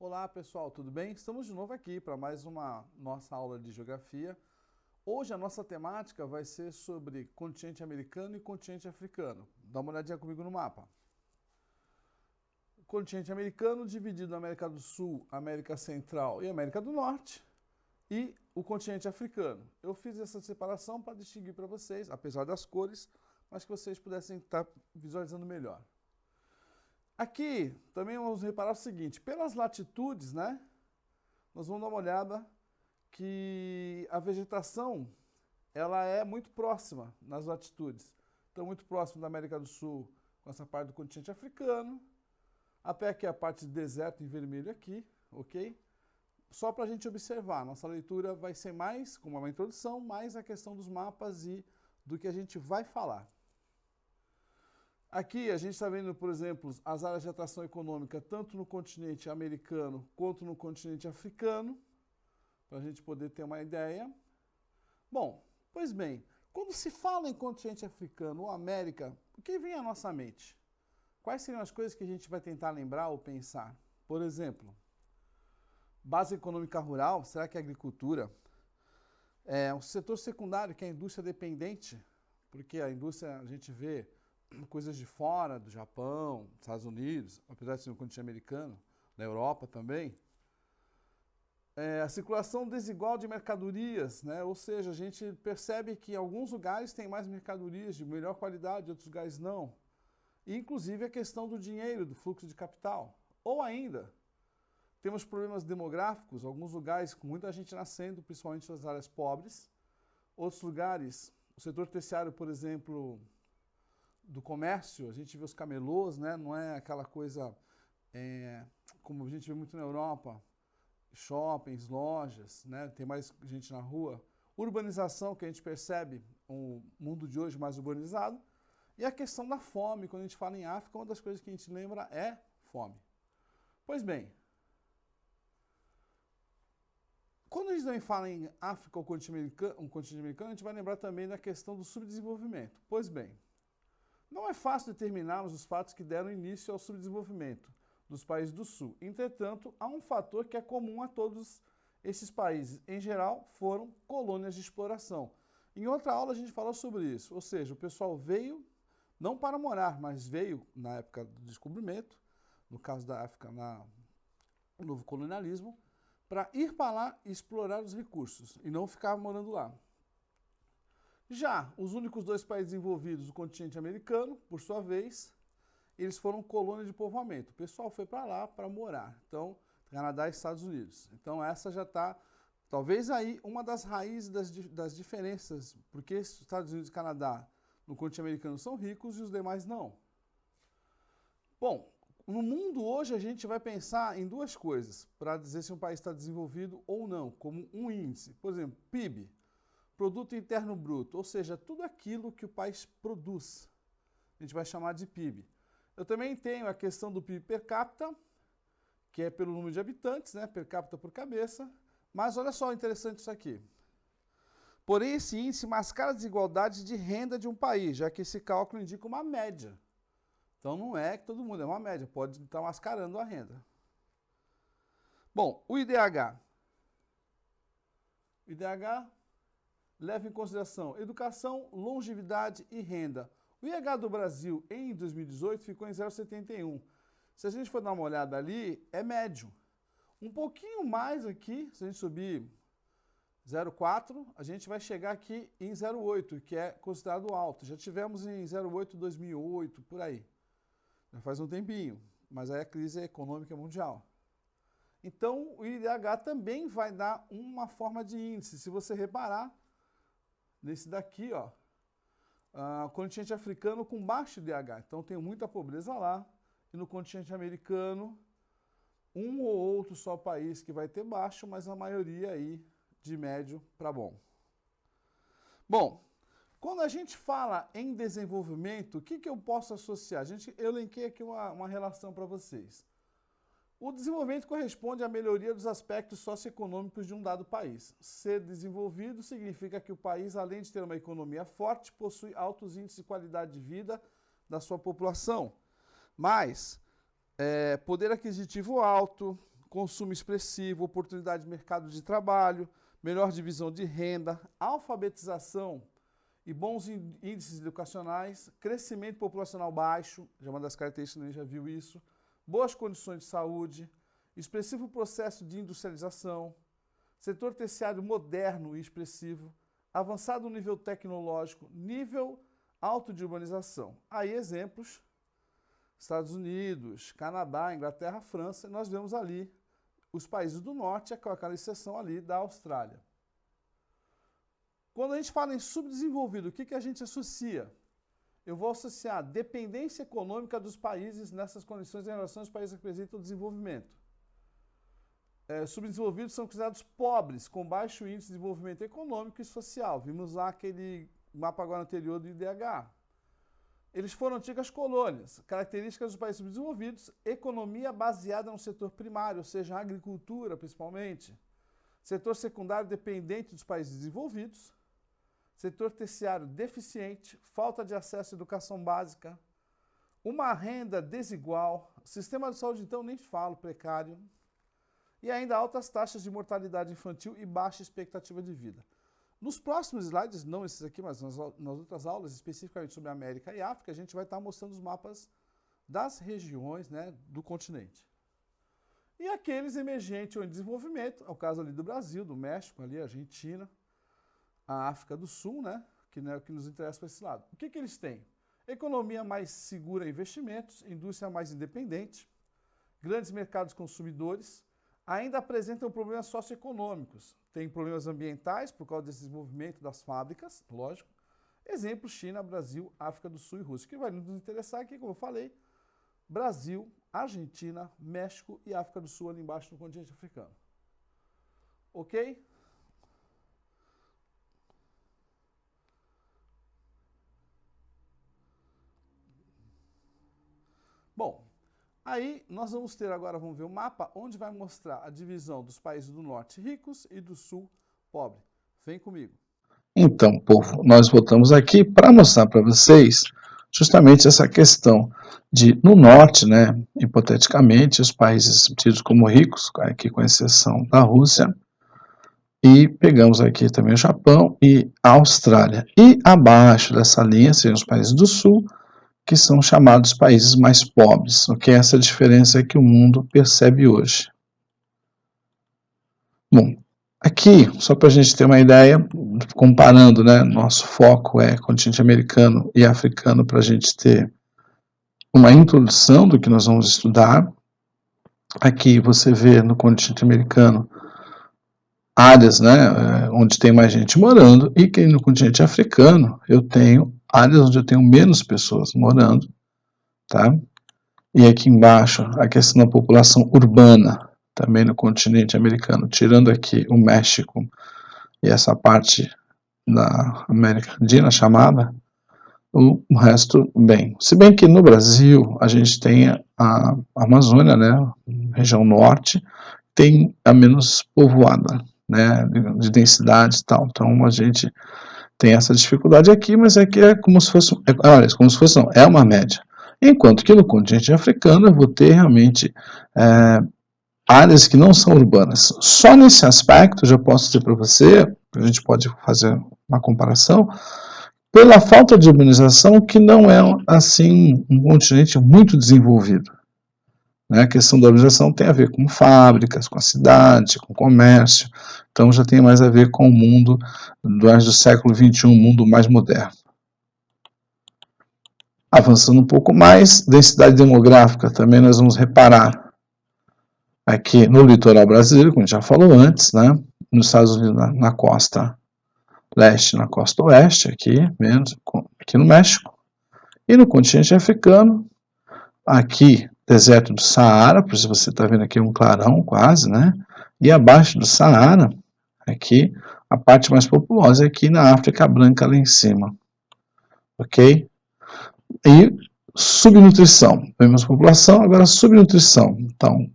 Olá pessoal, tudo bem? Estamos de novo aqui para mais uma nossa aula de geografia. Hoje a nossa temática vai ser sobre continente americano e continente africano. Dá uma olhadinha comigo no mapa. O continente americano dividido na América do Sul, América Central e América do Norte. E o continente africano. Eu fiz essa separação para distinguir para vocês, apesar das cores, mas que vocês pudessem estar visualizando melhor. Aqui também vamos reparar o seguinte, pelas latitudes, né, nós vamos dar uma olhada que a vegetação, ela é muito próxima nas latitudes. Então, muito próximo da América do Sul, com essa parte do continente africano, até aqui a parte de deserto em vermelho aqui, ok? Só para a gente observar, nossa leitura vai ser mais, como uma introdução, mais a questão dos mapas e do que a gente vai falar. Aqui a gente está vendo, por exemplo, as áreas de atração econômica tanto no continente americano quanto no continente africano, para a gente poder ter uma ideia. Bom, pois bem, quando se fala em continente africano ou América, o que vem à nossa mente? Quais seriam as coisas que a gente vai tentar lembrar ou pensar? Por exemplo, base econômica rural, será que é agricultura? O setor secundário, que é a indústria dependente, porque a indústria a gente vê coisas de fora, do Japão, dos Estados Unidos, apesar de ser um continente americano, na Europa também. A circulação desigual de mercadorias, né? Ou seja, a gente percebe que em alguns lugares tem mais mercadorias de melhor qualidade, outros lugares não. E, inclusive, a questão do dinheiro, do fluxo de capital. Ou ainda, temos problemas demográficos, alguns lugares com muita gente nascendo, principalmente nas áreas pobres. Outros lugares, o setor terciário, por exemplo, do comércio, a gente vê os camelôs, né? Não é aquela coisa como a gente vê muito na Europa, shoppings, lojas, né? Tem mais gente na rua. Urbanização, que a gente percebe um mundo de hoje mais urbanizado. E a questão da fome, quando a gente fala em África, uma das coisas que a gente lembra é fome. Pois bem, quando a gente também fala em África ou continente americano, a gente vai lembrar também da questão do subdesenvolvimento. Pois bem, não é fácil determinarmos os fatos que deram início ao subdesenvolvimento dos países do Sul. Entretanto, há um fator que é comum a todos esses países. Em geral, foram colônias de exploração. Em outra aula a gente falou sobre isso, ou seja, o pessoal veio não para morar, mas veio na época do descobrimento, no caso da África, no novo colonialismo, para ir para lá e explorar os recursos e não ficar morando lá. Já os únicos dois países envolvidos, o continente americano, por sua vez, eles foram colônias de povoamento. O pessoal foi para lá para morar. Então, Canadá e Estados Unidos. Então, essa já está, talvez aí, uma das raízes das diferenças, porque os Estados Unidos e Canadá no continente americano são ricos e os demais não. Bom, no mundo hoje a gente vai pensar em duas coisas para dizer se um país está desenvolvido ou não, como um índice. Por exemplo, PIB. Produto Interno Bruto, ou seja, tudo aquilo que o país produz, a gente vai chamar de PIB. Eu também tenho a questão do PIB per capita, que é pelo número de habitantes, né, per capita por cabeça, mas olha só interessante isso aqui. Porém, esse índice mascara a desigualdade de renda de um país, já que esse cálculo indica uma média. Então não é que todo mundo é uma média, pode estar mascarando a renda. Bom, o IDH. O IDH leva em consideração educação, longevidade e renda. O IH do Brasil em 2018 ficou em 0,71. Se a gente for dar uma olhada ali, é médio. Um pouquinho mais aqui, se a gente subir 0,4, a gente vai chegar aqui em 0,8, que é considerado alto. Já tivemos em 0,8 2008, por aí. Já faz um tempinho, mas aí a crise econômica mundial. Então, o IDH também vai dar uma forma de índice. Se você reparar, nesse daqui, ó, continente africano com baixo IDH. Então tem muita pobreza lá. E no continente americano, um ou outro só país que vai ter baixo, mas a maioria aí de médio para bom. Bom, quando a gente fala em desenvolvimento, o que eu posso associar? Eu elenquei aqui uma relação para vocês. O desenvolvimento corresponde à melhoria dos aspectos socioeconômicos de um dado país. Ser desenvolvido significa que o país, além de ter uma economia forte, possui altos índices de qualidade de vida da sua população. Mas, poder aquisitivo alto, consumo expressivo, oportunidade de mercado de trabalho, melhor divisão de renda, alfabetização e bons índices educacionais, crescimento populacional baixo, já é uma das características, a gente já viu isso, boas condições de saúde, expressivo processo de industrialização, setor terciário moderno e expressivo, avançado nível tecnológico, nível alto de urbanização. Aí exemplos, Estados Unidos, Canadá, Inglaterra, França, nós vemos ali os países do norte, com aquela exceção ali da Austrália. Quando a gente fala em subdesenvolvido, o que a gente associa? Eu vou associar dependência econômica dos países nessas condições em relação aos países que apresentam desenvolvimento. Subdesenvolvidos são considerados pobres, com baixo índice de desenvolvimento econômico e social. Vimos lá aquele mapa agora anterior do IDH. Eles foram antigas colônias. Características dos países subdesenvolvidos: economia baseada no setor primário, ou seja, a agricultura principalmente. Setor secundário dependente dos países desenvolvidos. Setor terciário deficiente, falta de acesso à educação básica. Uma renda desigual. Sistema de saúde, então, nem falo, precário. E ainda altas taxas de mortalidade infantil e baixa expectativa de vida. Nos próximos slides, não esses aqui, mas nas outras aulas, especificamente sobre a América e África, a gente vai estar mostrando os mapas das regiões, né, do continente. E aqueles emergentes ou em desenvolvimento, é o caso ali do Brasil, do México, ali, Argentina, a África do Sul, né, que é o que nos interessa para esse lado. O que eles têm? Economia mais segura em investimentos, indústria mais independente, grandes mercados consumidores, ainda apresentam problemas socioeconômicos. Tem problemas ambientais por causa desse desenvolvimento das fábricas, lógico. Exemplo, China, Brasil, África do Sul e Rússia. O que vai nos interessar aqui, como eu falei, Brasil, Argentina, México e África do Sul ali embaixo no continente africano. Ok? Bom, aí nós vamos ter agora, vamos ver o mapa, onde vai mostrar a divisão dos países do norte ricos e do sul pobre. Vem comigo. Então, povo, nós voltamos aqui para mostrar para vocês justamente essa questão de, no norte, né, hipoteticamente, os países tidos como ricos, aqui com exceção da Rússia, e pegamos aqui também o Japão e a Austrália. E abaixo dessa linha seriam os países do sul, que são chamados países mais pobres, ok? Essa diferença que o mundo percebe hoje. Bom, aqui, só para a gente ter uma ideia, comparando, né, nosso foco é continente americano e africano para a gente ter uma introdução do que nós vamos estudar. Aqui você vê no continente americano áreas, né, onde tem mais gente morando, e que no continente africano eu tenho áreas onde eu tenho menos pessoas morando, tá? E aqui embaixo a questão da população urbana, também no continente americano, tirando aqui o México e essa parte da América Latina chamada, o resto bem. Se bem que no Brasil a gente tem a Amazônia, né, região norte, tem a menos povoada, né, de densidade e tal, então a gente tem essa dificuldade aqui, mas aqui é como se fosse, como se fosse não, é uma média. Enquanto que no continente africano eu vou ter realmente áreas que não são urbanas. Só nesse aspecto, já posso dizer para você, a gente pode fazer uma comparação, pela falta de urbanização, que não é assim um continente muito desenvolvido. Né? A questão da urbanização tem a ver com fábricas, com a cidade, com o comércio, então já tem mais a ver com o mundo do século XXI, um mundo mais moderno. Avançando um pouco mais, densidade demográfica, também nós vamos reparar aqui no litoral brasileiro, como a gente já falou antes, né? Nos Estados Unidos, na costa leste, na costa oeste, aqui no México, e no continente africano, aqui, deserto do Saara, por isso você está vendo aqui um clarão quase, né? E abaixo do Saara, aqui, a parte mais populosa é aqui na África Branca, lá em cima, ok? E subnutrição, vemos população, agora subnutrição. Então,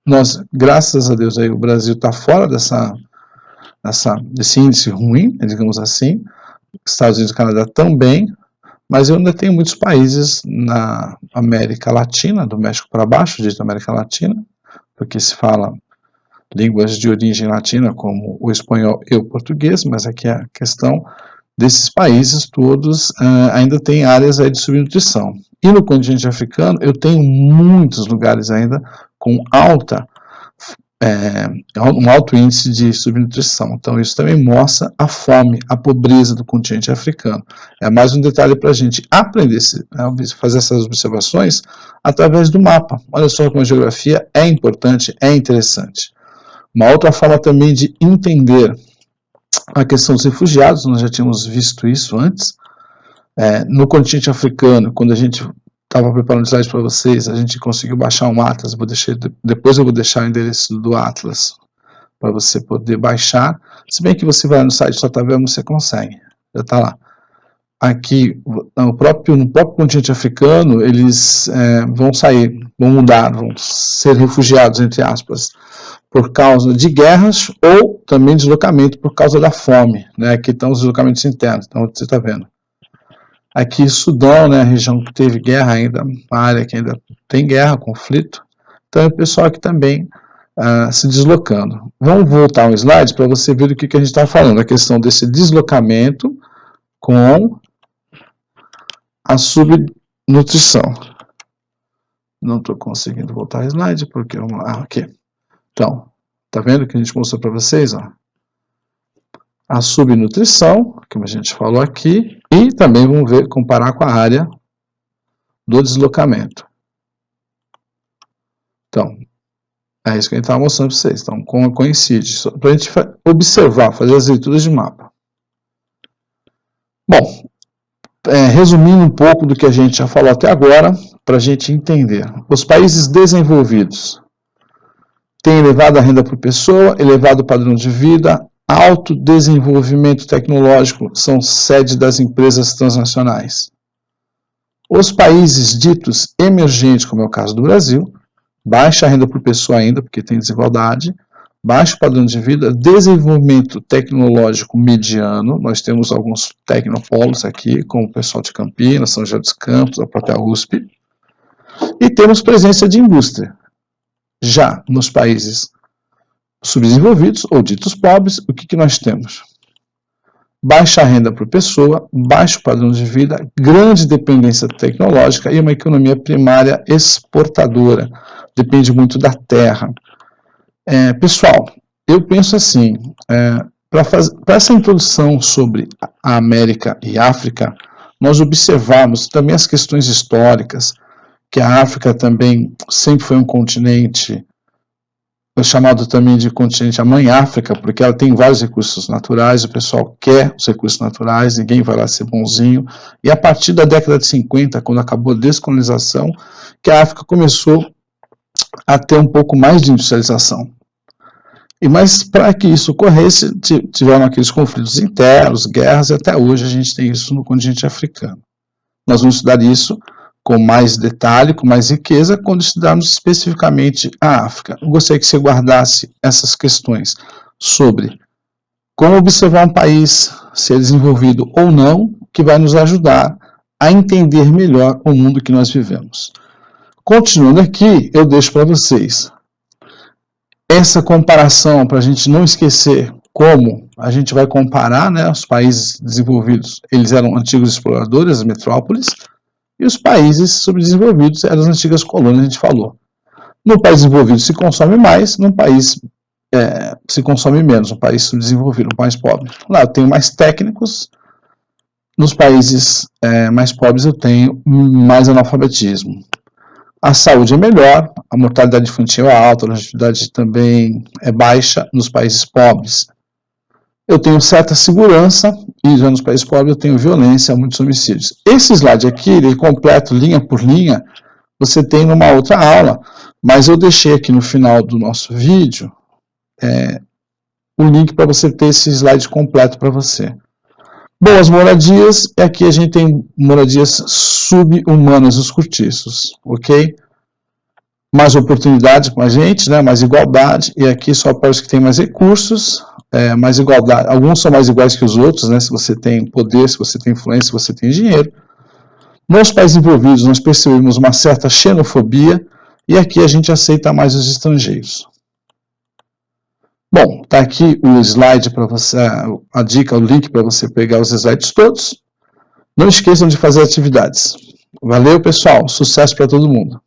nós, graças a Deus, aí, o Brasil está fora desse índice ruim, digamos assim, Estados Unidos e Canadá também, mas eu ainda tenho muitos países na América Latina, do México para baixo, da América Latina, porque se fala línguas de origem latina, como o espanhol e o português, mas aqui a questão desses países todos ainda tem áreas aí de subnutrição. E no continente africano, eu tenho muitos lugares ainda com um alto índice de subnutrição. Então, isso também mostra a fome, a pobreza do continente africano. É mais um detalhe para a gente aprender, fazer essas observações através do mapa. Olha só como a geografia é importante, é interessante. Uma outra forma também de entender a questão dos refugiados, nós já tínhamos visto isso antes. No continente africano, quando a gente estava preparando slides para vocês, a gente conseguiu baixar um Atlas, depois eu vou deixar o endereço do Atlas para você poder baixar, se bem que você vai no site só tá vendo, você consegue, já está lá. Aqui, no próprio continente africano, eles vão mudar, vão ser refugiados, entre aspas, por causa de guerras ou também deslocamento por causa da fome, né? Aqui estão os deslocamentos internos, então você está vendo. Aqui, Sudão, né, a região que teve guerra ainda, uma área que ainda tem guerra, conflito. Então, é o pessoal aqui também se deslocando. Vamos voltar um slide para você ver do que a gente está falando. A questão desse deslocamento com a subnutrição. Não estou conseguindo voltar o slide, porque... aqui. Então, tá vendo que a gente mostrou para vocês, ó? A subnutrição, como a gente falou aqui, e também vamos ver, comparar com a área do deslocamento. Então, é isso que a gente estava mostrando para vocês. Então, como coincide, para a gente observar, fazer as leituras de mapa. Bom, resumindo um pouco do que a gente já falou até agora, para a gente entender. Os países desenvolvidos têm elevada renda por pessoa, elevado padrão de vida, alto desenvolvimento tecnológico, são sede das empresas transnacionais. Os países ditos emergentes, como é o caso do Brasil, baixa renda por pessoa ainda, porque tem desigualdade, baixo padrão de vida, desenvolvimento tecnológico mediano, nós temos alguns tecnopolos aqui, como o pessoal de Campinas, São José dos Campos, a própria USP, e temos presença de indústria. Já nos países subdesenvolvidos ou ditos pobres, o que nós temos? Baixa renda por pessoa, baixo padrão de vida, grande dependência tecnológica e uma economia primária exportadora. Depende muito da terra. Pessoal, eu penso assim, para essa introdução sobre a América e África, nós observamos também as questões históricas, que a África também sempre foi um continente chamado também de continente a mãe África, porque ela tem vários recursos naturais, o pessoal quer os recursos naturais, ninguém vai lá ser bonzinho, e a partir da década de 50, quando acabou a descolonização, que a África começou a ter um pouco mais de industrialização. Mas para que isso ocorresse, tiveram aqueles conflitos internos, guerras, e até hoje a gente tem isso no continente africano. Nós vamos estudar isso com mais detalhe, com mais riqueza, quando estudarmos especificamente a África. Eu gostaria que você guardasse essas questões sobre como observar um país, se é desenvolvido ou não, que vai nos ajudar a entender melhor o mundo que nós vivemos. Continuando aqui, eu deixo para vocês essa comparação, para a gente não esquecer como a gente vai comparar, né, os países desenvolvidos, eles eram antigos exploradores, as metrópoles, e os países subdesenvolvidos eram as antigas colônias, a gente falou. No país desenvolvido se consome mais, no país se consome menos, no país subdesenvolvido, no país pobre. Lá eu tenho mais técnicos, nos países mais pobres eu tenho mais analfabetismo. A saúde é melhor, a mortalidade infantil é alta, a longevidade também é baixa nos países pobres. Eu tenho certa segurança, e já nos países pobres eu tenho violência, muitos homicídios. Esse slide aqui, ele completo linha por linha, você tem numa outra aula, mas eu deixei aqui no final do nosso vídeo o link para você ter esse slide completo para você. Boas moradias, e aqui a gente tem moradias sub-humanas nos cortiços, ok? Mais oportunidades com a gente, né? Mais igualdade, e aqui só para os que têm mais recursos, mais igualdade. Alguns são mais iguais que os outros, né? Se você tem poder, se você tem influência, se você tem dinheiro. Nos países envolvidos, nós percebemos uma certa xenofobia, E aqui a gente aceita mais os estrangeiros. Bom, tá aqui o slide para você, a dica, o link para você pegar os slides todos. Não esqueçam de fazer atividades. Valeu, pessoal. Sucesso para todo mundo.